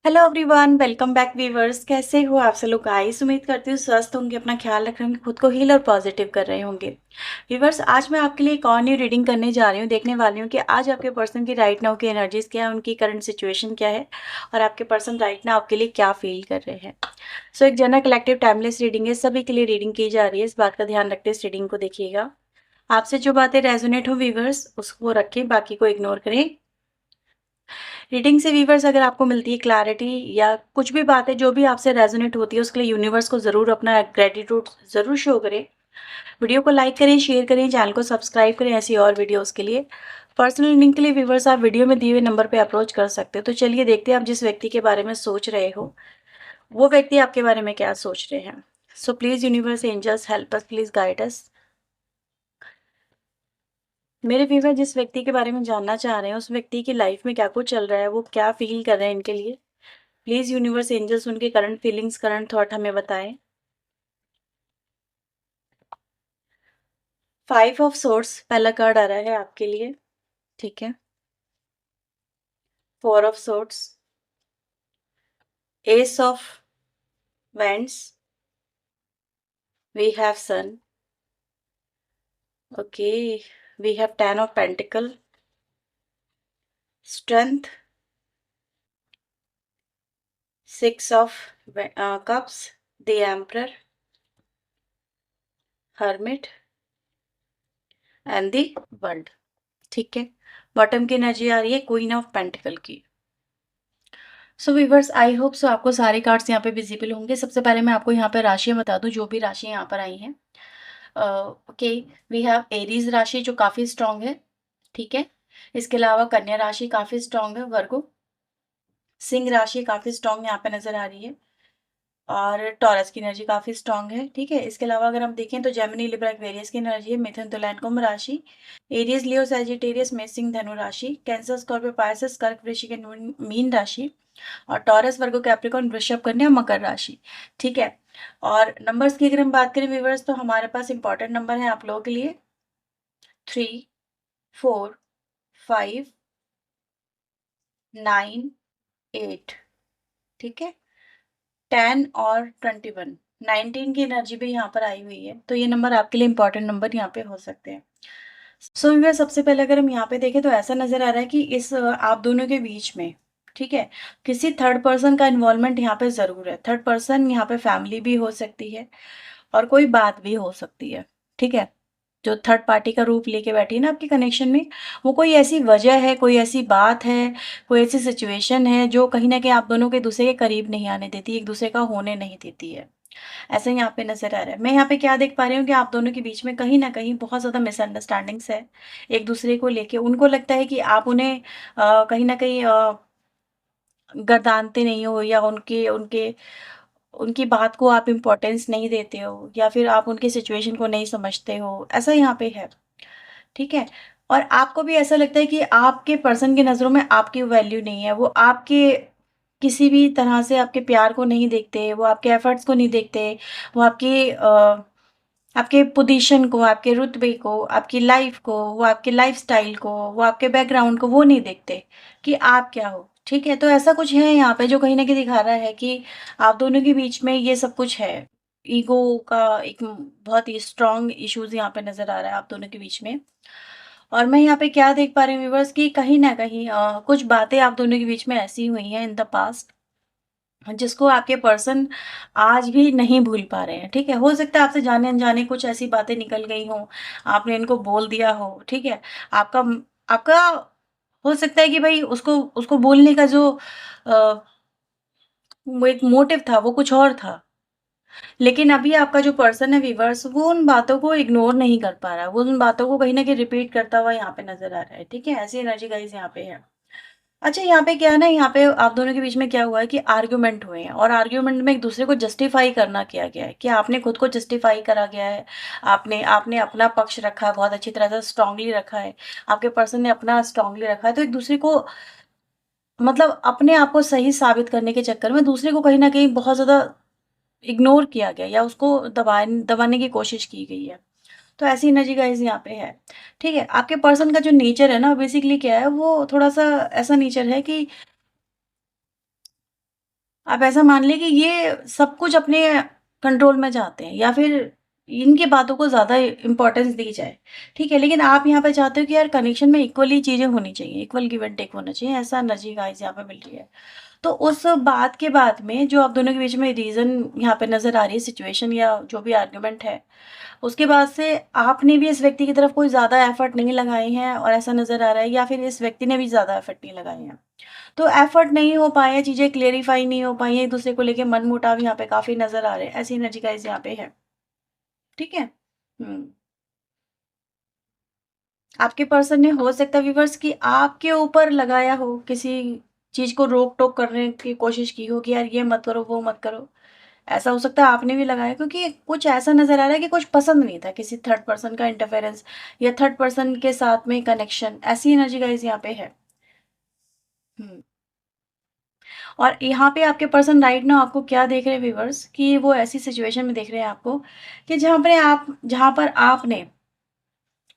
Hello everyone, welcome back viewers. कैसे हो आप सब लोग? गाइस, उम्मीद करती हूँ स्वस्थ होंगे, अपना ख्याल रख रहे होंगे, खुद को हील और पॉजिटिव कर रहे होंगे। वीवर्स, आज मैं आपके लिए एक और न्यू रीडिंग करने जा रही हूँ। देखने वाली हूँ कि आज आपके पर्सन की राइट नाउ की एनर्जीज क्या है, उनकी करंट सिचुएशन क्या है और आपके पर्सन राइट नाउ आपके लिए क्या फील कर रहे हैं। सो एक जनरल कलेक्टिव टाइमलेस रीडिंग है, सभी के लिए रीडिंग की जा रही है। इस बात का ध्यान रखते इस रीडिंग को देखिएगा। आपसे जो बातें रेजोनेट हो वीवर्स उसको रखें, बाकी को इग्नोर करें। रीडिंग से वीवर्स अगर आपको मिलती है क्लैरिटी या कुछ भी बातें जो भी आपसे रेजोनेट होती है, उसके लिए यूनिवर्स को ज़रूर अपना ग्रेटिट्यूड ज़रूर शो करें। वीडियो को लाइक करें, शेयर करें, चैनल को सब्सक्राइब करें ऐसी और वीडियोस के लिए। पर्सनल लिंक के लिए वीवर्स आप वीडियो में दिए हुए नंबर पे अप्रोच कर सकते हो। तो चलिए देखते हैं आप जिस व्यक्ति के बारे में सोच रहे हो वो व्यक्ति आपके बारे में क्या सोच रहे हैं। So please universe, angels, help us, please guide us. मेरे व्यूवर जिस व्यक्ति के बारे में जानना चाह रहे हैं उस व्यक्ति की लाइफ में क्या कुछ चल रहा है, वो क्या फील कर रहे हैं इनके लिए। प्लीज यूनिवर्स, एंजल्स उनके करंट फीलिंग्स, करंट थॉट हमें बताएं। 5 ऑफ सोर्स पहला कार्ड आ रहा है आपके लिए। ठीक है। 4 of swords, ace of wands, we have sun. Okay, we have 10 of pentacle, strength, 6 of cups, the emperor, hermit and the world. ठीक है। बॉटम की एनर्जी आ रही है क्वीन ऑफ पेंटिकल की। सो वीवर्स, आई होप सो आपको सारे cards यहाँ पे विजिबल होंगे। सबसे पहले मैं आपको यहाँ पे राशियाँ बता दूँ, जो भी राशियाँ यहाँ पर आई हैं। ओके, वी हैव एरीज राशि जो काफ़ी स्ट्रांग है। ठीक है। इसके अलावा कन्या राशि काफ़ी स्ट्रांग है। वर्गो, सिंह राशि काफ़ी स्ट्रांग यहाँ पे नजर आ रही है। और टॉरस की एनर्जी काफ़ी स्ट्रांग है। ठीक है। इसके अलावा अगर हम देखें तो जेमिनी, लिब्रा, एक्वेरियस की एनर्जी है। मिथुन, तुला एंड कुंभ राशि, एरियस, लियो, सैजिटेरियस, मेष, सिंह, धनु राशि, कैंसर, स्कॉर्पियो, पाइसेस, कर्क, वृश्चिक एंड मीन राशि, और टॉरस, वर्गो, कैप्रिकॉर्न, वृषभ, कन्या, मकर राशि। ठीक है। और नंबर्स की अगर हम बात करें व्यूवर्स, तो हमारे पास इंपॉर्टेंट नंबर है आप लोगों के लिए 3, 4, 5, 9, 8। ठीक है। 10 और 21, 19 की एनर्जी भी यहाँ पर आई हुई है, तो ये नंबर आपके लिए इंपॉर्टेंट नंबर यहाँ पे हो सकते हैं। सो व्यूअर्स, सबसे पहले अगर हम यहाँ पे देखें तो ऐसा नजर आ रहा है कि इस आप दोनों के बीच में, ठीक है, किसी थर्ड पर्सन का इन्वॉल्वमेंट यहाँ पे जरूर है। थर्ड पर्सन यहाँ पे फैमिली भी हो सकती है और कोई बात भी हो सकती है। ठीक है। जो थर्ड पार्टी का रूप लेके बैठी है ना आपके कनेक्शन में, वो कोई ऐसी वजह है, कोई ऐसी बात है, कोई ऐसी सिचुएशन है जो कहीं ना कहीं आप दोनों के दूसरे के करीब नहीं आने देती, एक दूसरे का होने नहीं देती है। ऐसा यहाँ पे नजर आ रहा है। मैं यहाँ पे क्या देख पा रही हूँ कि आप दोनों के बीच में कहीं ना कहीं बहुत ज्यादा मिसअंडरस्टैंडिंग्स है एक दूसरे को लेके। उनको लगता है कि आप उन्हें कहीं ना कहीं गर्दानते नहीं हो, या उनके उनके उनकी बात को आप इम्पोर्टेंस नहीं देते हो, या फिर आप उनकी सिचुएशन को नहीं समझते हो, ऐसा यहाँ पे है। ठीक है। और आपको भी ऐसा लगता है कि आपके पर्सन की नज़रों में आपकी वैल्यू नहीं है। वो आपके किसी भी तरह से आपके प्यार को नहीं देखते, वो आपके एफर्ट्स को नहीं देखते, वो आपके पोजीशन को, आपके रुतबे को, आपकी लाइफ को, वो आपके लाइफस्टाइल को, वो आपके बैकग्राउंड को वो नहीं देखते कि आप क्या हो। ठीक है। तो ऐसा कुछ है यहाँ पे जो कहीं ना कहीं दिखा रहा है कि आप दोनों के बीच में ये सब कुछ है। ईगो का एक बहुत ही स्ट्रांग इश्यूज यहाँ पे नजर आ रहा है आप दोनों के बीच में। और मैं यहाँ पे क्या देख पा रही हूँ व्यूअर्स कि कहीं न कहीं कुछ बातें आप दोनों के बीच में ऐसी हुई हैं इन द पास्ट, जिसको आपके पर्सन आज भी नहीं भूल पा रहे हैं। ठीक है। हो सकता है आपसे जाने-अनजाने कुछ ऐसी बातें निकल गई हों, आपने इनको बोल दिया हो। ठीक है। आपका आपका हो सकता है कि भई उसको उसको बोलने का जो अ, वो एक मोटिव था वो कुछ और था। लेकिन अभी आपका जो पर्सन है व्यूअर्स, वो उन बातों को इग्नोर नहीं कर पा रहा है। वो उन बातों को कहीं न कहीं रिपीट करता हुआ यहाँ पे नज़र आ रहा है। ठीक है। ऐसी एनर्जी गाइज़ यहाँ पे है। अच्छा, यहाँ पे क्या है ना, यहाँ पे आप दोनों के बीच में क्या हुआ है कि आर्ग्यूमेंट हुए हैं, और आर्ग्यूमेंट में एक दूसरे को जस्टिफाई करना किया गया है कि आपने खुद को जस्टिफाई करा गया है। आपने आपने अपना पक्ष रखा है, बहुत अच्छी तरह से स्ट्रांगली रखा है। आपके पर्सन ने अपना स्ट्रांगली रखा है। तो एक दूसरे को मतलब अपने आप को सही साबित करने के चक्कर में दूसरे को कहीं न कहीं बहुत ज़्यादा इग्नोर किया गया, या उसको दबाने की कोशिश की गई है। तो ऐसी एनर्जी गाइज़ यहाँ पे है। ठीक है। आपके पर्सन का जो नेचर है ना, बेसिकली क्या है, वो थोड़ा-सा ऐसा नेचर है कि आप ऐसा मान लें कि ये सब कुछ अपने कंट्रोल में चाहते हैं या फिर इनकी बातों को ज़्यादा इम्पोर्टेंस दी जाए, ठीक है? लेकिन आप यहाँ पे चाहते हो कि यार कनेक्शन में इक्वली चीज़ें होनी चाहिए, इक्वल गिव एंड टेक होना चाहिए, ऐसा एनर्जी गाइस यहाँ पे मिल रही है। तो उस बात के बाद में जो आप दोनों के बीच में रीज़न यहाँ पे नज़र आ रही है, सिचुएशन या जो भी आर्गुमेंट है, उसके बाद से आपने भी इस व्यक्ति की तरफ कोई ज़्यादा एफर्ट नहीं लगाए हैं और ऐसा नज़र आ रहा है, या फिर इस व्यक्ति ने भी ज़्यादा एफर्ट नहीं लगाए हैं। तो एफर्ट नहीं हो पाए हैं, चीज़ें क्लेरिफ़ाई नहीं हो पाई हैं, एक-दूसरे को लेके मनमुटाव यहाँ पे काफ़ी नज़र आ रहे हैं। ऐसी एनर्जी गाइस यहाँ पे है, ठीक है? हुँ। आपके पर्सन ने हो सकता है व्यूअर्स कि आपके ऊपर लगाया हो, किसी चीज़ को रोक-टोक करने की कोशिश की हो कि यार ये मत करो, वो मत करो। ऐसा हो सकता है आपने भी लगाया, क्योंकि कुछ ऐसा नज़र आ रहा है कि कुछ पसंद नहीं था, किसी थर्ड पर्सन का इंटरफेरेंस या थर्ड पर्सन के साथ में कनेक्शन, ऐसी एनर्जी गाइस यहाँ पे है। हुँ। और यहाँ पे आपके पर्सन राइट नाउ आपको क्या देख रहे हैं व्यूअर्स, कि वो ऐसी सिचुएशन में देख रहे हैं आपको कि जहाँ पर आपने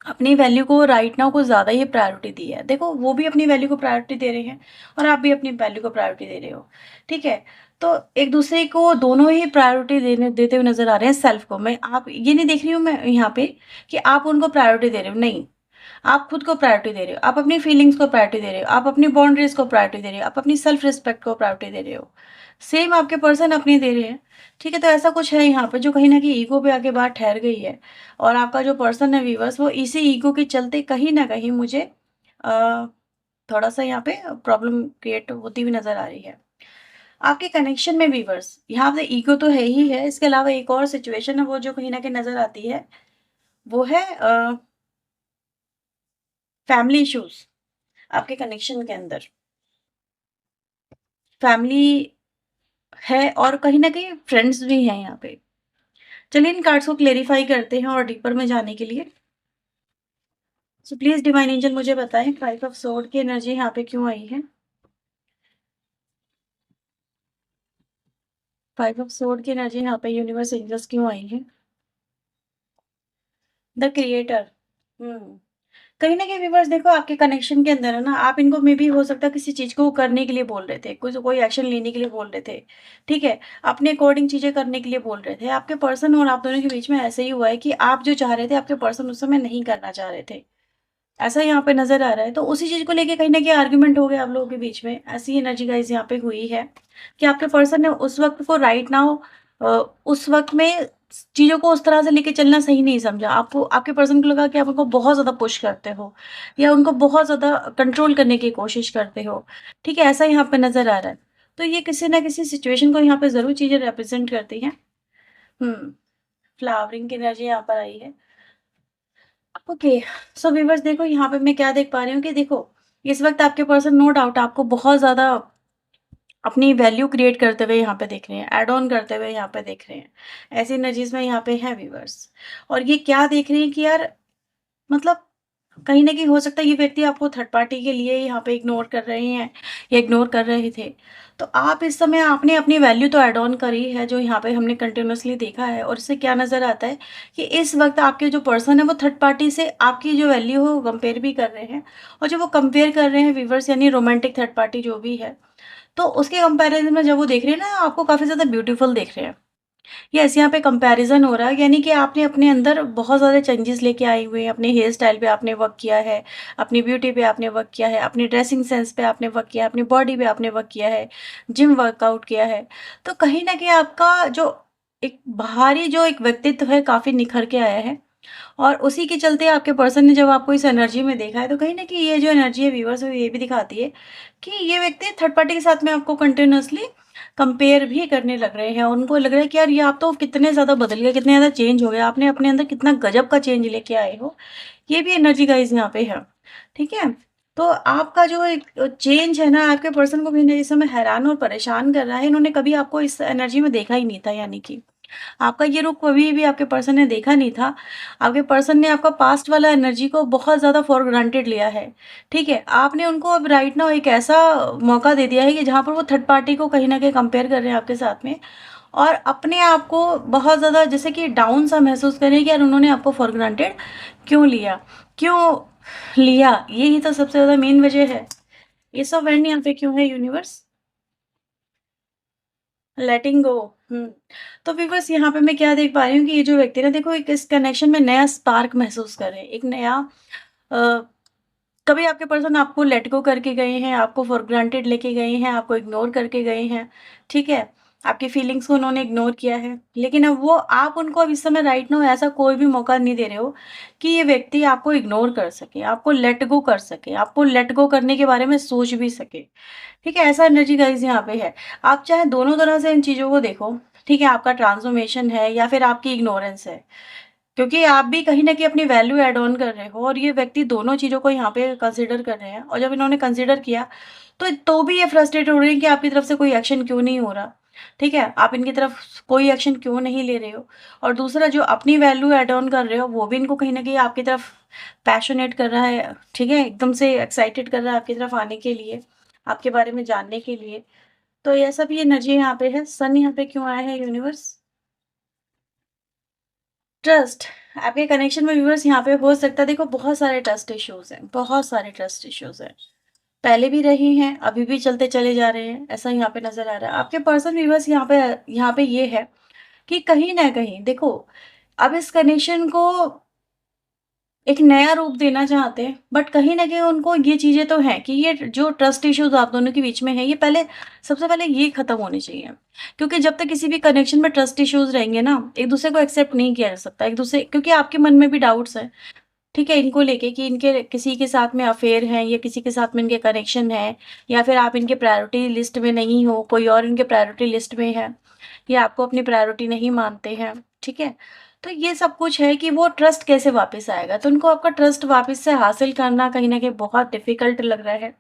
अपनी वैल्यू को राइट नाउ कुछ ज़्यादा ही प्रायोरिटी दी है। देखो वो भी अपनी वैल्यू को प्रायोरिटी दे रहे हैं और आप भी अपनी वैल्यू को प्रायोरिटी दे रहे हो, ठीक है? तो एक दूसरे को दोनों ही प्रायोरिटी देते हुए नज़र आ रहे हैं सेल्फ को। मैं आप ये नहीं देख रही हूँ मैं यहाँ पे कि आप उनको प्रायोरिटी दे रहे हो, नहीं। आप खुद को प्रायोरिटी दे रहे हो, आप अपनी फीलिंग्स को प्रायोरिटी दे रहे हो, आप अपनी बाउंड्रीज़ को प्रायोरिटी दे रहे हो, आप अपनी सेल्फ रिस्पेक्ट को प्रायोरिटी दे रहे हो। सेम आपके पर्सन अपनी दे रहे हैं, ठीक है? तो ऐसा कुछ है यहाँ पे जो कहीं न कहीं ईगो पे आके बात ठहर गई है और आपका जो पर्सन है व्यूअर्स, वो इसी ईगो के चलते कहीं न कहीं मुझे अ, थोड़ा-सा यहाँ पे प्रॉब्लम क्रिएट होती हुई नज़र आ रही है। आपके कनेक्शन में व्यूअर्स, यहाँ पे ईगो तो है ही है, इसके अलावा एक और सिचुएशन है वो जो कहीं न कहीं नज़र आती है, वो है फैमिली इश्यूज़ आपके कनेक्शन के अंदर। फैमिली है और कहीं न कहीं फ्रेंड्स भी हैं यहाँ पे। चलिए इन कार्ड्स को क्लेरिफ़ाई करते हैं और डीपर में जाने के लिए। सो प्लीज़ डिवाइन एंजल मुझे बताएँ 5 ऑफ सोर्ड की एनर्जी यहाँ पे क्यों आई है? 5 ऑफ सोर्ड की एनर्जी यहाँ पे यूनिवर्स एंजल्स क्यों आई है? The creator. हुँ। कहीं न कहीं व्यूअर्स देखो आपके कनेक्शन के अंदर है ना, आप इनको मेबी हो सकता है किसी चीज़ को करने के लिए बोल रहे थे, कोई एक्शन लेने के लिए बोल रहे थे, ठीक है? अपने अकॉर्डिंग चीज़ें करने के लिए बोल रहे थे। आपके पर्सन और आप दोनों के बीच में ऐसे ही हुआ है कि आप जो चाह रहे थे, आपके पर्सन उस समय नहीं करना चाह रहे थे। ऐसा यहाँ पे नज़र आ रहा है, तो उसी चीज़ को लेके कहीं न कहीं आर्गुमेंट हो गया आप लोगों के बीच में। ऐसी एनर्जी गाइज़ यहाँ पे हुई है कि आपके पर्सन ने उस वक़्त को राइट नाउ अ, उस वक़्त में चीज़ों को उस तरह से लेके चलना सही नहीं समझा। आपको आपके पर्सन को लगा कि आप उनको बहुत ज़्यादा पुश करते हो या उनको बहुत ज़्यादा कंट्रोल करने की कोशिश करते हो, ठीक है? ऐसा यहाँ पे नज़र आ रहा है। तो ये किसी न किसी सिचुएशन को यहाँ पे ज़रूर चीज़ें रिप्रेज़ेंट करती हैं। हुँ, फ्लावरिंग की एनर्जी यहाँ पर आई है। ओके, सो व्यूअर्स देखो यहाँ पे मैं क्या देख पा रही हूँ कि देखो, इस वक़्त आपके पर्सन नो डाउट आपको बहुत ज़्यादा अपनी वैल्यू क्रिएट करते हुए यहाँ पे देख रहे हैं, ऐड ऑन करते हुए यहाँ पे देख रहे हैं। ऐसी एनर्जीज़ में यहाँ पे हैं व्यूअर्स और ये क्या देख रहे हैं कि यार मतलब कहीं न कहीं हो सकता है ये व्यक्ति आपको थर्ड पार्टी के लिए यहाँ पे इग्नोर कर रहे हैं या इग्नोर कर रहे थे। तो आप इस समय आपने अपनी वैल्यू तो ऐड ऑन करी है जो यहाँ पे हमने कंटिन्यूअसली देखा है और इससे क्या नज़र आता है कि इस वक़्त आपके जो पर्सन है वो थर्ड पार्टी से आपकी जो वैल्यू है वो कंपेयर भी कर रहे हैं और जब वो कंपेयर कर रहे हैं व्यूअर्स यानी रोमांटिक थर्ड पार्टी जो भी है, तो उसके कंपैरिज़न में जब वो देख रहे हैं ना आपको काफ़ी ज़्यादा ब्यूटीफुल देख रहे हैं। यस, यहाँ पे कंपैरिज़न हो रहा है यानी कि आपने अपने अंदर बहुत ज़्यादा चेंजेस लेके आए हुए हैं, अपने हेयर स्टाइल पे आपने वर्क किया है, अपनी ब्यूटी पे आपने वर्क किया है, अपनी ड्रेसिंग सेंस पे आपने वर्क किया है, अपनी बॉडी पे आपने वर्क किया है, जिम वर्कआउट किया है। तो कहीं न कहीं आपका जो एक बाहरी जो एक व्यक्तित्व है काफ़ी निखर के आया है और उसी के चलते आपके पर्सन ने जब आपको इस एनर्जी में देखा है, तो कहीं न कहीं ये जो एनर्जी है व्यूअर्स वो ये भी दिखाती है कि ये व्यक्ति थर्ड पार्टी के साथ में आपको कंटिन्यूअसली कंपेयर भी करने लग रहे हैं। उनको लग रहा है कि यार ये आप तो कितने ज़्यादा बदल गए, कितने ज़्यादा चेंज हो गए, आपने अपने अंदर कितना गज़ब का चेंज लेके आए हो। ये भी एनर्जी गाइज़ यहाँ पे है, ठीक है? तो आपका जो एक चेंज है ना आपके पर्सन को कहीं न इस समय हैरान और परेशान कर रहा है। इन्होंने कभी आपको इस एनर्जी में देखा ही नहीं था यानी कि। आपका ये रुख कभी भी आपके पर्सन ने देखा नहीं था। आपके पर्सन ने आपका पास्ट वाला एनर्जी को बहुत ज़्यादा फॉर ग्रांटेड लिया है, ठीक है? आपने उनको अब राइट नाउ एक ऐसा मौका दे दिया है कि जहाँ पर वो थर्ड पार्टी को कहीं न कहीं कंपेयर कर रहे हैं आपके साथ में और अपने आप को बहुत ज़्यादा जैसे कि डाउन सा महसूस कर रहे हैं कि यार उन्होंने आपको फॉर ग्रांटेड क्यों लिया? क्यों लिया? यही तो सबसे ज़्यादा मेन वजह है। एस ऑफ वैंड यहाँ पे क्यों है यूनिवर्स? लेटिंग गो। हुँ। तो व्यूअर्स यहाँ पे मैं क्या देख पा रही हूँ कि ये जो व्यक्ति ना देखो एक इस कनेक्शन में नया स्पार्क महसूस कर रहे हैं। एक नया अ, कभी आपके पर्सन आपको लेट गो करके गए हैं, आपको फॉर ग्रांटेड लेके गए हैं, आपको इग्नोर करके गए हैं, ठीक है? आपकी फीलिंग्स को उन्होंने इग्नोर किया है। लेकिन अब वो आप उनको अब इस समय राइट नाउ ऐसा कोई भी मौका नहीं दे रहे हो कि ये व्यक्ति आपको इग्नोर कर सके, आपको लेट गो कर सके, आपको लेट गो करने के बारे में सोच भी सके। ठीक है, ऐसा एनर्जी गाइस यहाँ पे है। आप चाहे दोनों तरह से इन चीज़ों को देखो, ठीक है? आपका ट्रांसफॉर्मेशन है या फिर आपकी इग्नोरेंस है। क्योंकि आप भी कहीं न कहीं अपनी वैल्यू ऐड ऑन कर रहे हो और ये व्यक्ति दोनों चीज़ों को यहाँ पे कंसिडर कर रहे हैं और जब इन्होंने कंसिडर किया, तो भी ये फ्रस्ट्रेटेड हो रहे हैं कि आपकी तरफ से कोई एक्शन क्यों नहीं हो रहा, ठीक है? आप इनकी तरफ कोई एक्शन क्यों नहीं ले रहे हो? और दूसरा जो अपनी वैल्यू ऐड ऑन कर रहे हो, वो भी इनको कहीं न कहीं आपकी तरफ पैशनेट कर रहा है, ठीक है? एकदम से एक्साइटेड कर रहा है आपकी तरफ आने के लिए, आपके बारे में जानने के लिए। तो ये सब ये एनर्जी यहाँ पे है। सन यहाँ पे क्यों आया है यूनिवर्स? ट्रस्ट, आपके कनेक्शन में व्यूअर्स यहाँ पे हो सकता है देखो बहुत सारे ट्रस्ट इश्यूज़ हैं, बहुत सारे ट्रस्ट इश्यूज़ हैं। पहले भी रहे हैं, अभी भी चलते चले जा रहे हैं, ऐसा यहाँ पे नज़र आ रहा है। आपके पर्सन व्यूअर्स यहाँ पे ये है कि कहीं न कहीं देखो, अब इस कनेक्शन को एक नया रूप देना चाहते हैं, बट कहीं न कहीं उनको ये चीज़ें तो हैं कि ये जो ट्रस्ट इश्यूज़ आप दोनों के बीच में है, ये पहले सबसे पहले ये खत्म होने चाहिए। क्योंकि जब तक किसी भी कनेक्शन में ट्रस्ट इश्यूज़ रहेंगे ना, एक-दूसरे को एक्सेप्ट नहीं किया जा सकता। एक-दूसरे क्योंकि आपके मन में भी डाउट्स हैं, ठीक है? इनको लेके कि इनके किसी के साथ में अफ़ेयर है या किसी के साथ में इनके कनेक्शन है या फिर आप इनके प्रायोरिटी लिस्ट में नहीं हो, कोई और इनके प्रायोरिटी लिस्ट में है या आपको अपनी प्रायोरिटी नहीं मानते हैं, ठीक है? तो ये सब कुछ है कि वो ट्रस्ट कैसे वापस आएगा, तो उनको आपका ट्रस्ट वापस से हासिल करना कहीं न कहीं बहुत डिफ़िकल्ट लग रहा है।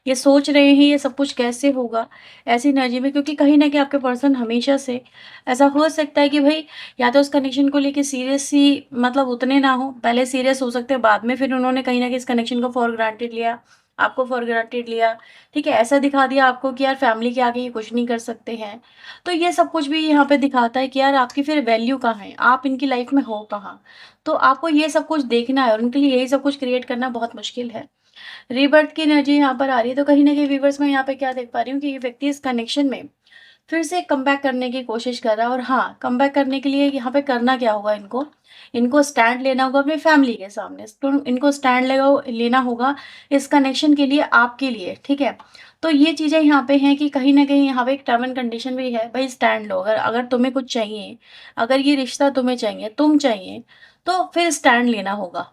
ये सोच रहे हैं ये सब कुछ कैसे होगा ऐसी एनर्जी में क्योंकि कहीं न कहीं आपके पर्सन हमेशा से ऐसा हो सकता है कि भई या तो उस कनेक्शन को लेके सीरियस ही मतलब उतने ना हो, पहले सीरियस हो सकते हैं बाद में फिर उन्होंने कहीं न कहीं इस कनेक्शन को फॉर ग्रांटेड लिया, आपको फॉर ग्रांटेड लिया, ठीक है? ऐसा दिखा दिया आपको कि यार फैमिली के आगे ये कुछ नहीं कर सकते हैं। तो ये सब कुछ भी यहाँ पे दिखाता है कि यार आपकी फिर वैल्यू कहाँ है? आप इनकी लाइफ में हो कहाँ? तो आपको ये सब कुछ देखना है और उनके लिए यही सब कुछ क्रिएट करना बहुत मुश्किल है। रीबर्थ की एनर्जी यहाँ पर आ रही है, तो कहीं न कहीं व्यूअर्स मैं यहाँ पे क्या देख पा रही हूँ कि ये व्यक्ति इस कनेक्शन में फिर से कमबैक करने की कोशिश कर रहा है और हाँ, कमबैक करने के लिए यहाँ पे करना क्या होगा इनको? इनको स्टैंड लेना होगा अपनी फैमिली के सामने। तो इनको स्टैंड लेना होगा इस कनेक्शन के लिए, आपके लिए, ठीक है? तो ये चीज़ें यहाँ पे हैं कि कहीं न कहीं यहाँ पे एक टर्म एंड कंडीशन भी है, भई स्टैंड लो। अगर अगर तुम्हें कुछ चाहिए, अगर ये रिश्ता तुम्हें चाहिए, तुम चाहिए, तो फिर स्टैंड लेना होगा।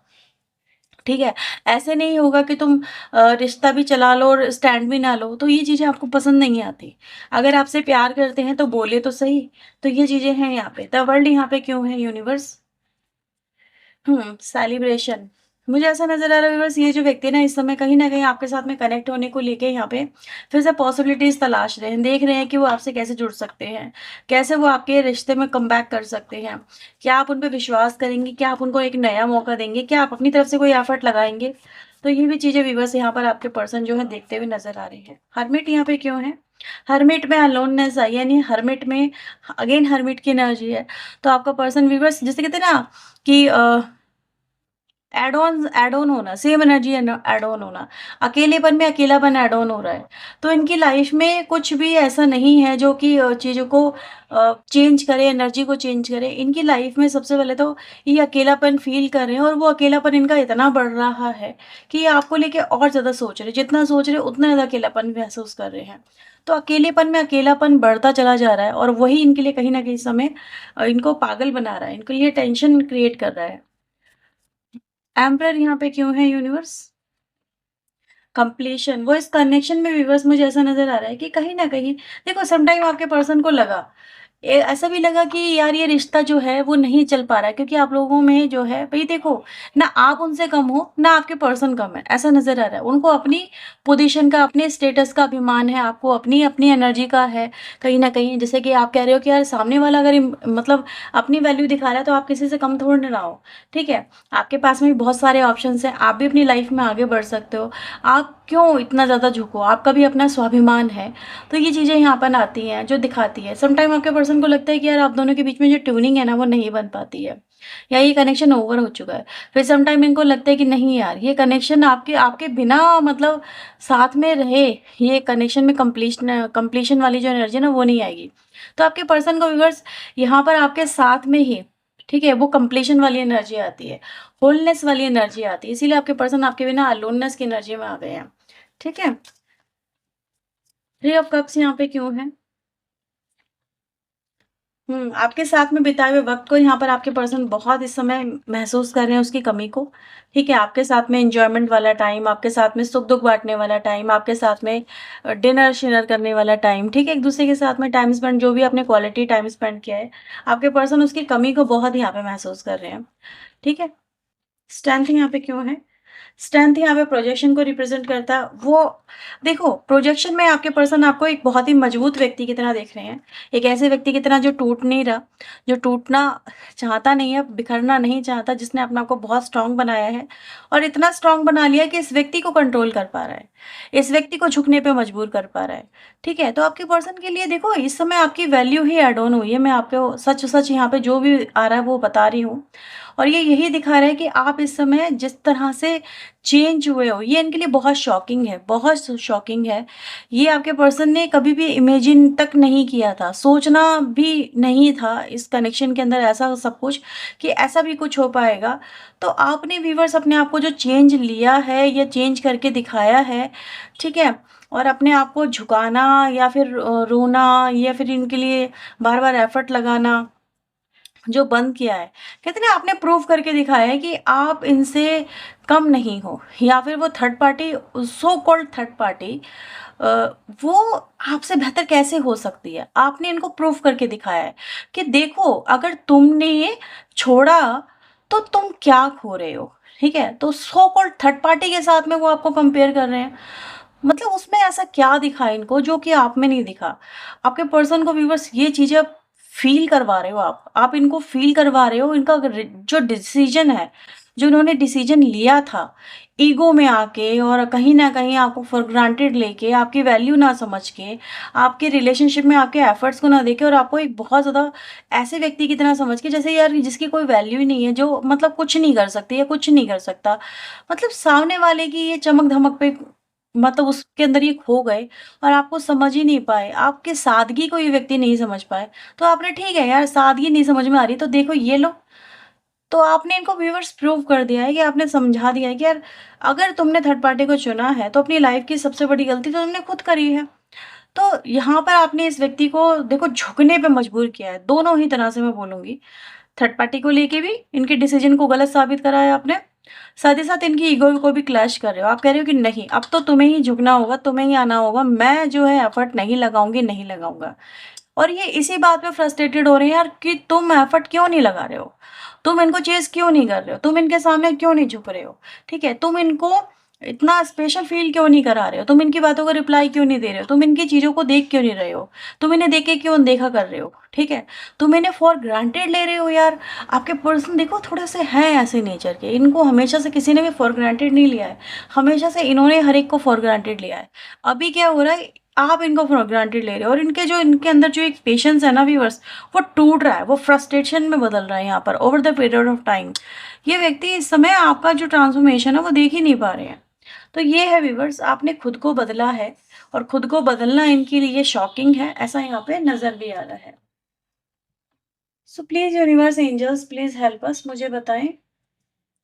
ठीक है? ऐसे नहीं होगा कि तुम रिश्ता भी चला लो और स्टैंड भी ना लो, तो ये चीज़ें आपको पसंद नहीं आती। अगर आपसे प्यार करते हैं तो बोले तो सही, तो ये चीज़ें हैं यहाँ पे। द वर्ल्ड यहाँ पे क्यों है यूनिवर्स? सेलिब्रेशन। मुझे ऐसा नज़र आ रहा है बस ये जो व्यक्ति ना इस समय कहीं न कहीं आपके साथ में कनेक्ट होने को लेके यहाँ पे फिर से पॉसिबिलिटीज़ तलाश रहे हैं। देख रहे हैं कि वो आपसे कैसे जुड़ सकते हैं, कैसे वो आपके रिश्ते में कमबैक कर सकते हैं। क्या आप उन पे विश्वास करेंगे? क्या आप उनको एक नया मौका देंगे? क्या आप अपनी तरफ से कोई एफर्ट लगाएँगे? तो ये भी चीज़ें व्यूअर्स यहाँ पर आपके पर्सन जो है देखते हुए नज़र आ रहे हैं। हर्मिट यहाँ पे क्यों है? हर्मिट में अलोननेस आई यानी हर्मिट में अगेन हर्मिट की एनर्जी है। तो आपका पर्सन व्यूअर्स जिसे कहते हैं ना कि ऐड ऑन होना, सेम एनर्जी ऐड ऑन होना, अकेलेपन में अकेलापन ऐड ऑन हो रहा है। तो इनकी लाइफ में कुछ भी ऐसा नहीं है जो कि चीज़ों को चेंज करे, एनर्जी को चेंज करे। इनकी लाइफ में सबसे पहले तो ये अकेलापन फ़ील कर रहे हैं और वो अकेलापन इनका इतना बढ़ रहा है कि ये आपको लेके और ज़्यादा सोच रहे हैं। जितना सोच रहे हैं उतना ज़्यादा अकेलापन महसूस कर रहे हैं। तो अकेलेपन में अकेलापन बढ़ता चला जा रहा है और वही इनके लिए कहीं न कहीं इस समय इनको पागल बना रहा है, इनके लिए टेंशन क्रिएट कर रहा है। एम्परर यहाँ पे क्यों है यूनिवर्स? कंप्लीशन वो इस कनेक्शन में व्यूअर्स मुझे ऐसा नज़र आ रहा है कि कहीं न कहीं देखो सम टाइम आपके पर्सन को लगा ऐसा भी लगा कि यार ये रिश्ता जो है वो नहीं चल पा रहा है क्योंकि आप लोगों में जो है भई देखो ना आप उनसे कम हो, ना आपके पर्सन कम है, ऐसा नज़र आ रहा है। उनको अपनी पोज़ीशन का, अपने स्टेटस का अभिमान है, आपको अपनी एनर्जी का है कहीं न कहीं। जैसे कि आप कह रहे हो कि यार सामने वाला अगर मतलब अपनी वैल्यू दिखा रहा है तो आप किसी से कम थोड़ी ना हो, ठीक है? आपके पास में भी बहुत सारे ऑप्शंस हैं, आप भी अपनी लाइफ़ में आगे बढ़ सकते हो। आप क्यों इतना ज़्यादा झुको? आपका भी अपना स्वाभिमान है। तो ये चीज़ें यहाँ पर आती हैं जो दिखाती है। समटाइम आपके पर्सन को लगता है कि यार आप दोनों के बीच में जो ट्यूनिंग है ना वो नहीं बन पाती है, या ये कनेक्शन ओवर हो चुका है। फिर समटाइम इनको लगता है कि नहीं यार, ये कनेक्शन आपके आपके बिना मतलब साथ में रहे, ये कनेक्शन में कंप्लीशन वाली जो एनर्जी है ना वो नहीं आएगी। तो आपके पर्सन को व्यूअर्स यहाँ पर आपके साथ में ही, ठीक है, वो कंप्लीशन वाली एनर्जी आती है, होलनेस वाली एनर्जी आती है। इसीलिए आपके पर्सन आपके बिना अलोननेस की एनर्जी में आ गए हैं। ठीक है? 3 ऑफ कप्स यहाँ पे क्यों है? आपके साथ में बिताए हुए वक़्त को यहाँ पर आपके पर्सन बहुत इस समय महसूस कर रहे हैं, उसकी कमी को। ठीक है? आपके साथ में एन्जॉयमेंट वाला टाइम, आपके साथ में सुख-दुःख बाँटने वाला टाइम, आपके साथ में डिनर-शिनर करने वाला टाइम, ठीक है? एक-दूसरे के साथ में टाइम स्पेंड, जो भी आपने क्वालिटी टाइम स्पेंड किया है, आपके पर्सन उसकी कमी को बहुत यहाँ पे महसूस कर रहे हैं। ठीक है? स्ट्रेंथ यहाँ पे क्यों है? स्ट्रेंथ यहाँ पे प्रोजेक्शन को रिप्रेजेंट करता है। वो देखो, प्रोजेक्शन में आपके पर्सन आपको एक बहुत ही मजबूत व्यक्ति की तरह देख रहे हैं। एक ऐसे व्यक्ति की तरह जो टूट नहीं रहा, जो टूटना चाहता नहीं है, बिखरना नहीं चाहता, जिसने अपने आप को बहुत स्ट्रॉन्ग बनाया है और इतना स्ट्रॉन्ग बना लिया कि इस व्यक्ति को कंट्रोल कर पा रहा है, इस व्यक्ति को झुकने पे मजबूर कर पा रहा है। ठीक है? तो आपके पर्सन के लिए देखो, इस समय आपकी वैल्यू ही ऐड ऑन हुई है। मैं आपको सच-सच यहाँ पे जो भी आ रहा है वो बता रही हूँ। और ये यही दिखा रहा है कि आप इस समय जिस तरह से चेंज हुए हो, ये इनके लिए बहुत शॉकिंग है, बहुत शॉकिंग है। ये आपके पर्सन ने कभी भी इमेजिन तक नहीं किया था, सोचना भी नहीं था इस कनेक्शन के अंदर ऐसा सब कुछ, कि ऐसा भी कुछ हो पाएगा। तो आपने व्यूअर्स अपने आप को जो चेंज लिया है या चेंज करके दिखाया है, ठीक है? और अपने आप को झुकाना या फिर रोना या फिर इनके लिए बार-बार एफर्ट लगाना जो बंद किया है, कहते हैं ना, आपने प्रूव करके दिखाया है कि आप इनसे कम नहीं हो, या फिर वो third party, so called third party, वो आपसे बेहतर कैसे हो सकती है। आपने इनको प्रूव करके दिखाया है कि देखो, अगर तुमने छोड़ा तो तुम क्या खो रहे हो। ठीक है? तो सो कॉल्ड थर्ड पार्टी के साथ में वो आपको कंपेयर कर रहे हैं। मतलब उसमें ऐसा क्या दिखा इनको जो कि आप में नहीं दिखा। आपके पर्सन को व्यूअर्स ये चीज़ें फ़ील करवा रहे हो आप इनको फ़ील करवा रहे हो, इनका जो डिसीज़न है, जो इन्होंने डिसीज़न लिया था, ईगो में आके और कहीं न कहीं आपको फॉर ग्रांटेड लेके, आपकी वैल्यू ना समझ के, आपके रिलेशनशिप में आपके एफर्ट्स को ना देखे और आपको एक बहुत ज़्यादा ऐसे व्यक्ति की तरह समझ के, जैसे यार जिसकी कोई वैल्यू ही नहीं है, जो मतलब कुछ नहीं कर सकती या कुछ नहीं कर सकता। मतलब सामने वाले की ये चमक-धमक पे मतलब उसके अंदर ये खो गए और आपको समझ ही नहीं पाए, आपके सादगी को ये व्यक्ति नहीं समझ पाए। तो आपने ठीक है यार, सादगी नहीं समझ में आ रही तो देखो ये लो। तो आपने इनको व्यूअर्स प्रूव कर दिया है कि आपने समझा दिया है कि यार, अगर तुमने थर्ड पार्टी को चुना है तो अपनी लाइफ की सबसे बड़ी गलती तो तुमने खुद करी है। तो यहाँ पर आपने इस व्यक्ति को देखो झुकने पे मजबूर किया है, दोनों ही तरह से मैं बोलूँगी। थर्ड पार्टी को लेके भी इनके डिसीजन को गलत साबित करा है आपने, साथ ही साथ इनकी ईगो को भी क्लैश कर रहे हो। आप कह रहे हो कि नहीं, अब तो तुम्हें ही झुकना होगा, तुम्हें ही आना होगा, मैं जो है एफर्ट नहीं लगाऊँगी, नहीं लगाऊँगा। और ये इसी बात पे फ्रस्ट्रेटेड हो रहे हैं यार कि तुम एफर्ट क्यों नहीं लगा रहे हो? तुम इनको चेज़ क्यों नहीं कर रहे हो? तुम इनके सामने क्यों नहीं झुक रहे हो? ठीक है? तुम इनको इतना स्पेशल फ़ील क्यों नहीं करा रहे हो? तुम इनकी बातों का रिप्लाई क्यों नहीं दे रहे हो? तुम इनकी चीज़ों को देख क्यों नहीं रहे हो? तुम इन्हें देख के क्यों अनदेखा कर रहे हो? ठीक है? तुम इन्हें फॉर ग्रांटेड ले रहे हो यार। आपके पर्सन देखो थोड़े-से हैं ऐसे नेचर के, इनको हमेशा से किसी ने भी फॉर ग्रांटेड नहीं लिया है। हमेशा से इन्होंने हर एक को फॉर ग्रांटेड लिया है। अभी क्या हो रहा है, आप इनको फॉर ग्रांटेड ले रहे हो और इनके अंदर जो एक पेशेंस है ना व्यूअर्स, वो टूट रहा है, वो फ्रस्ट्रेशन में बदल रहा है यहाँ पर over the period of time. ये व्यक्ति इस समय आपका जो ट्रांसफॉर्मेशन है वो देख ही नहीं पा रहे हैं। तो ये है व्यूअर्स, आपने खुद को बदला है और खुद को बदलना इनके लिए शॉकिंग है, ऐसा यहाँ पे नज़र भी आ रहा है। So please universe angels please help us, मुझे बताएं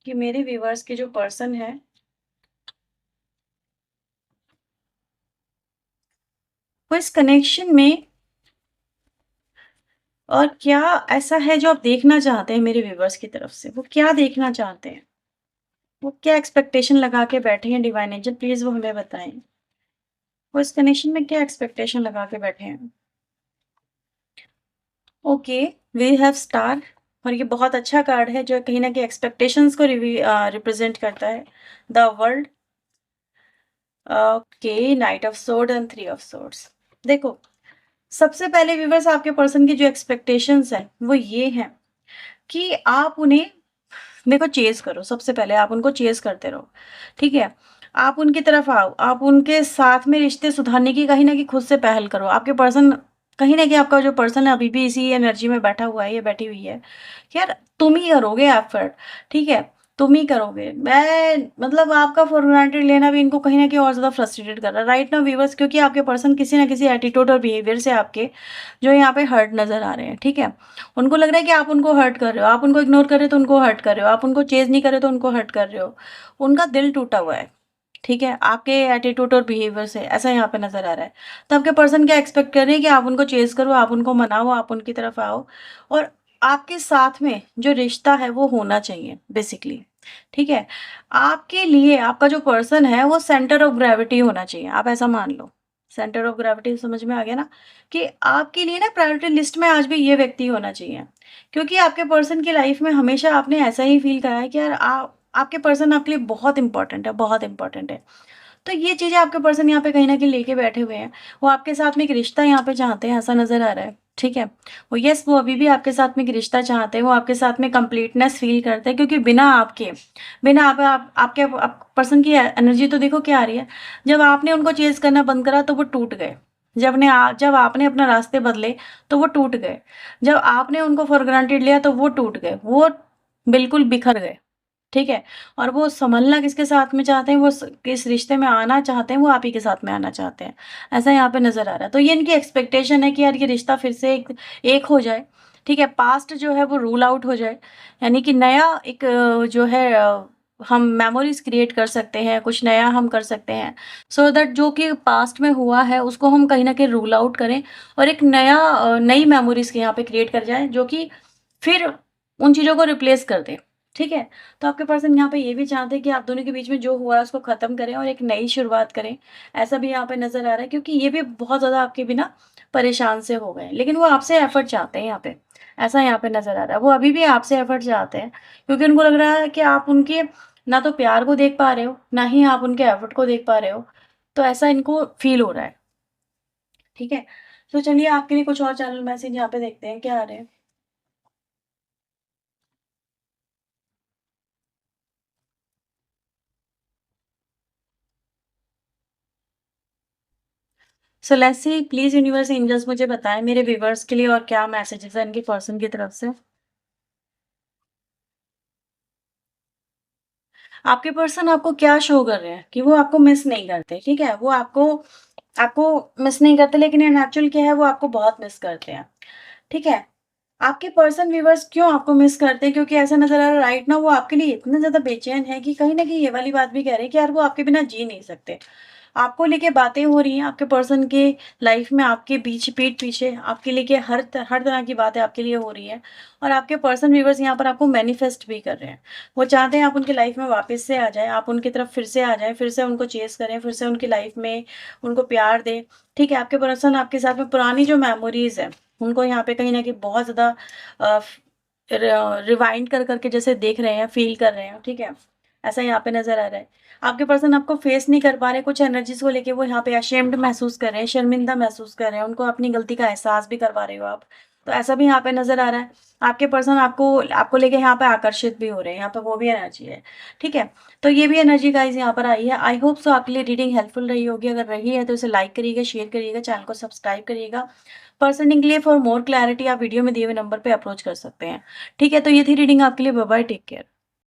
कि मेरे व्यूअर्स के जो पर्सन है वो इस कनेक्शन में और क्या ऐसा है जो आप देखना चाहते हैं मेरे व्यूअर्स की तरफ से? वो क्या देखना चाहते हैं? वो क्या एक्सपेक्टेशन लगा के बैठे हैं डिवाइन एंजल, प्लीज़ वो हमें बताएँ। वो इस कनेक्शन में क्या एक्सपेक्टेशन लगा के बैठे हैं? ओके, वी हैव स्टार, और ये बहुत अच्छा कार्ड है जो कहीं न कहीं एक्सपेक्टेशंस को रिप्रेज़ेंट करता है। The world, okay, night of sword and three of swords. देखो, सबसे पहले व्यूअर्स आपके पर्सन की जो एक्सपेक्टेशंस हैं, वो ये हैं कि आप उन्हें देखो चेज़ करो, सबसे पहले आप उनको चेज़ करते रहो, ठीक है? आप उनकी तरफ आओ, आप उनके साथ में रिश्ते सुधारने की कहीं न कहीं खुद से पहल करो। आपके पर्सन कहीं न कहीं आपका जो पर्सन है अभी भी इसी एनर्जी में बैठा हुआ है या बैठी हुई है। यार तुम ही करोगे एफर्ट, ठीक है? तुम ही करोगे। मैं मतलब आपका फॉर ग्रांटेड लेना भी इनको कहीं न कहीं और ज़्यादा फ्रस्ट्रेटेड कर रहा है। राइट नाउ व्यूअर्स, क्योंकि आपके पर्सन किसी न किसी एटीट्यूड और बिहेवियर से आपके जो यहाँ पे हर्ट नज़र आ रहे हैं, ठीक है? उनको लग रहा है कि आप उनको हर्ट कर रहे हो, आप उनको इग्नोर कर रहे हो तो उनको हर्ट कर रहे हो, आप उनको चेज़ नहीं कर रहे हो तो उनको हर्ट कर रहे हो। उनका दिल टूटा हुआ है। ठीक है? आपके एटीट्यूड और बिहेवियर से ऐसा यहाँ पे नज़र आ रहा है। तो आपके पर्सन क्या एक्सपेक्ट कर रहे हैं कि आप उनको चेज़ करो, आप उनको मनाओ, आप उनकी तरफ आओ और आपके साथ में जो रिश्ता है वो होना चाहिए बेसिकली, ठीक है? आपके लिए आपका जो पर्सन है वो सेंटर ऑफ ग्रेविटी होना चाहिए, आप ऐसा मान लो। सेंटर ऑफ ग्रेविटी समझ में आ गया ना? कि आपके लिए ना प्रायोरिटी लिस्ट में आज भी ये व्यक्ति होना चाहिए। क्योंकि आपके पर्सन की लाइफ में हमेशा आपने ऐसा ही फ़ील करा है कि यार आपके पर्सन आपके लिए बहुत इम्पोर्टेंट है, बहुत इम्पोर्टेंट है। तो ये चीज़ें आपके पर्सन यहाँ पे कहीं न कहीं लेके बैठे हुए हैं। वो आपके साथ में एक रिश्ता यहाँ पे चाहते हैं, ऐसा नज़र आ रहा है, ठीक है? वो अभी भी आपके साथ में एक रिश्ता चाहते हैं, वो आपके साथ में कंप्लीटनेस फ़ील करते हैं क्योंकि बिना आपके आप पर्सन की एनर्जी तो देखो क्या आ रही है। जब आपने उनको चेज़ करना बंद करा तो वो टूट गए। जब आपने अपना रास्ते बदले तो वो टूट गए। जब आपने उनको फॉर ग्रांटेड लिया तो वो टूट गए। वो बिल्कुल बिखर गए। ठीक है? और वो सँभलना किसके साथ में चाहते हैं, वो स किस रिश्ते में आना चाहते हैं, वो आप ही के साथ में आना चाहते हैं। ऐसा यहाँ पे नज़र आ रहा है। तो ये इनकी एक्सपेक्टेशन है कि यार ये रिश्ता फिर से एक हो जाए, ठीक है? पास्ट जो है वो रूल आउट हो जाए, यानी कि नया एक जो है हम मेमोरीज़ क्रिएट कर सकते हैं, कुछ नया हम कर सकते हैं। सो दैट जो कि पास्ट में हुआ है उसको हम कहीं न कहीं रूल आउट करें और एक नई मेमोरीज़ यहाँ पे क्रिएट कर जाएँ जो कि फिर उन चीज़ों को रिप्लेस कर दे, ठीक है? तो आपके पर्सन यहाँ पे ये भी चाहते हैं कि आप दोनों के बीच में जो हुआ है उसको ख़त्म करें और एक नई शुरुआत करें, ऐसा भी यहाँ पे नज़र आ रहा है क्योंकि ये भी बहुत ज़्यादा आपके बिना परेशान से हो गए हैं। लेकिन वो आपसे एफ़र्ट चाहते हैं यहाँ पे, ऐसा यहाँ पे नज़र आ रहा है। वो अभी भी आपसे एफ़र्ट चाहते हैं क्योंकि उनको लग रहा है कि आप उनके ना तो प्यार को देख पा रहे हो, ना ही आप उनके एफ़र्ट को देख पा रहे हो। तो ऐसा इनको फ़ील हो रहा है, ठीक है? तो चलिए आपके लिए कुछ और चैनल मैसेज यहाँ पे देखते हैं क्या आ रहे हैं। So let's see, please universe angels मुझे बताएँ मेरे व्यूअर्स के लिए और क्या मैसेजेस हैं इनके पर्सन की तरफ से। आपके पर्सन आपको क्या शो कर रहे हैं कि वो आपको मिस नहीं करते, ठीक है? वो आपको आपको मिस नहीं करते लेकिन इन एक्चुअल क्या है वो आपको बहुत मिस करते हैं, ठीक है? आपके पर्सन व्यूअर्स क्यों आपको मिस करते हैं? क्योंकि ऐसा नज़र आ रहा है राइट नाउ वो आपके लिए इतना ज़्यादा बेचैन है कि कहीं न कहीं ये वाली बात भी कह रहे हैं कि यार वो आपके बिना जी नहीं सकते। आपको लेके बातें हो रही हैं, आपके पर्सन के लाइफ में आपके पीठ पीछे आपके लेके हर तरह की बातें आपके लिए हो रही हैं और आपके पर्सन व्यूअर्स यहाँ पर आपको मैनिफेस्ट भी कर रहे हैं। वो चाहते हैं आप उनकी लाइफ में वापस से आ जाएँ, आप उनकी तरफ फिर से आ जाएँ, फिर से उनको चेज़ करें, फिर से उनकी लाइफ में उनको प्यार दें, ठीक है? आपके पर्सन आपके साथ में पुरानी जो मेमोरीज़ हैं, उनको यहाँ पे कहीं न कहीं बहुत ज़्यादा अ, रिवाइंड कर के जैसे देख रहे हैं, फ़ील कर रहे हैं, ठीक है? ऐसा यहाँ पे नज़र आ रहा है। आपके पर्सन आपको फेस नहीं कर पा रहे, कुछ एनर्जीज़ को लेके वो यहाँ पे अशेम्ड महसूस कर रहे हैं, शर्मिंदा महसूस कर रहे हैं, उनको अपनी गलती का एहसास भी करवा रहे हो आप। तो ऐसा भी यहाँ पे नज़र आ रहा है। आपके पर्सन आपको आपको लेके यहाँ पे आकर्षित भी हो रहे हैं, यहाँ पे वो भी एनर्जी है, ठीक है? तो ये भी एनर्जी गाइज़ यहाँ पर आई है। आई होप सो आपके लिए रीडिंग हेल्पफुल रही होगी। अगर रही है तो इसे लाइक करिएगा, शेयर करिएगा, चैनल को सब्सक्राइब करिएगा। पर्सनिंग के लिए फॉर मोर क्लैरिटी आप वीडियो में दिए हुए नंबर पे अप्रोच कर सकते हैं। ठीक है? तो ये थी रीडिंग आपके लिए। Bye bye, take care.